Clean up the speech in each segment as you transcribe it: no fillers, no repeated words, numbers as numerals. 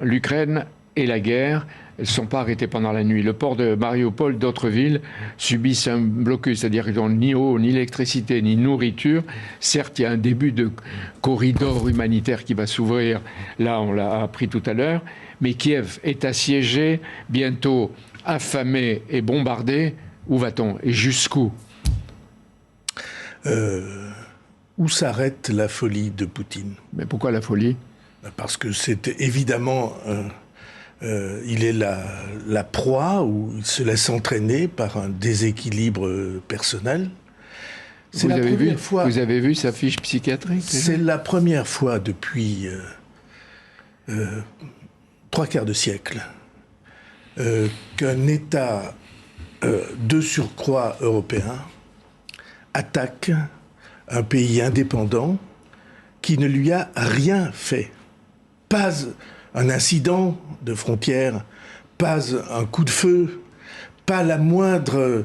L'Ukraine et la guerre ne sont pas arrêtées pendant la nuit. Le port de Mariupol, d'autres villes subissent un blocus, c'est-à-dire qu'ils n'ont ni eau, ni électricité, ni nourriture. Certes, il y a un début de corridor humanitaire qui va s'ouvrir, là on l'a appris tout à l'heure, mais Kiev est assiégé, bientôt affamé et bombardé. Où va-t-on et jusqu'où? Où s'arrête la folie de Poutine? Mais pourquoi la folie? Parce que c'est évidemment, il est la proie, ou il se laisse entraîner par un déséquilibre personnel. Vous avez vu sa fiche psychiatrique? C'est la première fois depuis 3/4 de siècle qu'un État de surcroît européen attaque un pays indépendant qui ne lui a rien fait. Pas un incident de frontière, pas un coup de feu, pas la moindre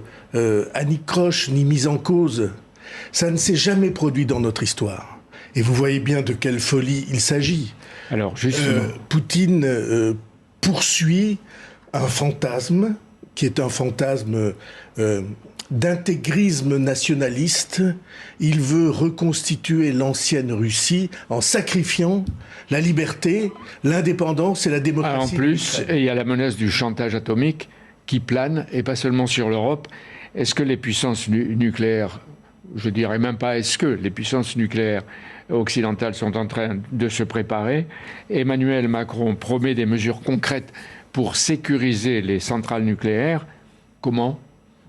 anicroche ni mise en cause. Ça ne s'est jamais produit dans notre histoire. Et vous voyez bien de quelle folie il s'agit. Alors, justement. Poutine poursuit un fantasme qui est un fantasme d'intégrisme nationaliste. Il veut reconstituer l'ancienne Russie en sacrifiant la liberté, l'indépendance et la démocratie. En plus, il y a la menace du chantage atomique qui plane, et pas seulement sur l'Europe. Est-ce que les puissances nucléaires, je dirais même pas est-ce que les puissances nucléaires occidentales sont en train de se préparer? Emmanuel Macron promet des mesures concrètes pour sécuriser les centrales nucléaires. Comment?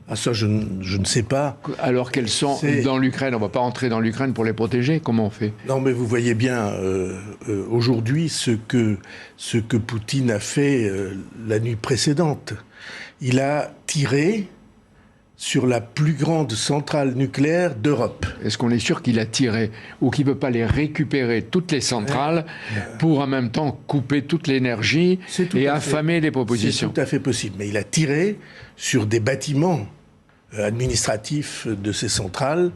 Ah, ça, je ne sais pas. Alors qu'elles sont dans l'Ukraine, on ne va pas entrer dans l'Ukraine pour les protéger. Comment on fait? Non, mais vous voyez bien aujourd'hui ce que Poutine a fait la nuit précédente. Il a tiré sur la plus grande centrale nucléaire d'Europe. Est-ce qu'on est sûr qu'il a tiré ou qu'il ne veut pas les récupérer, toutes les centrales, pour en même temps couper toute l'énergie et affamer les propositions? C'est tout à fait possible. Mais il a tiré sur des bâtiments administratifs de ces centrales.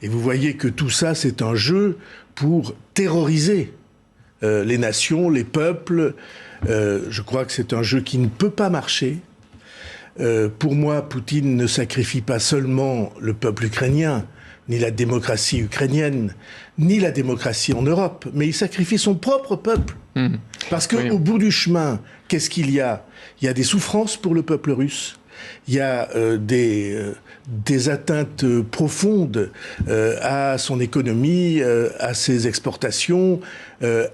Et vous voyez que tout ça, c'est un jeu pour terroriser les nations, les peuples. Je crois que c'est un jeu qui ne peut pas marcher. Pour moi, Poutine ne sacrifie pas seulement le peuple ukrainien, ni la démocratie ukrainienne, ni la démocratie en Europe, mais il sacrifie son propre peuple. Parce qu'au bout du chemin, qu'est-ce qu'il y a? Il y a des souffrances pour le peuple russe. Il y a des atteintes profondes à son économie, à ses exportations,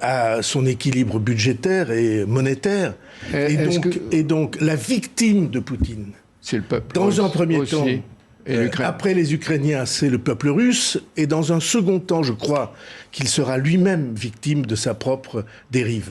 à son équilibre budgétaire et monétaire. Et donc, la victime de Poutine, c'est le peuple. Dans un premier temps, après les Ukrainiens, c'est le peuple russe. Et dans un second temps, je crois qu'il sera lui-même victime de sa propre dérive.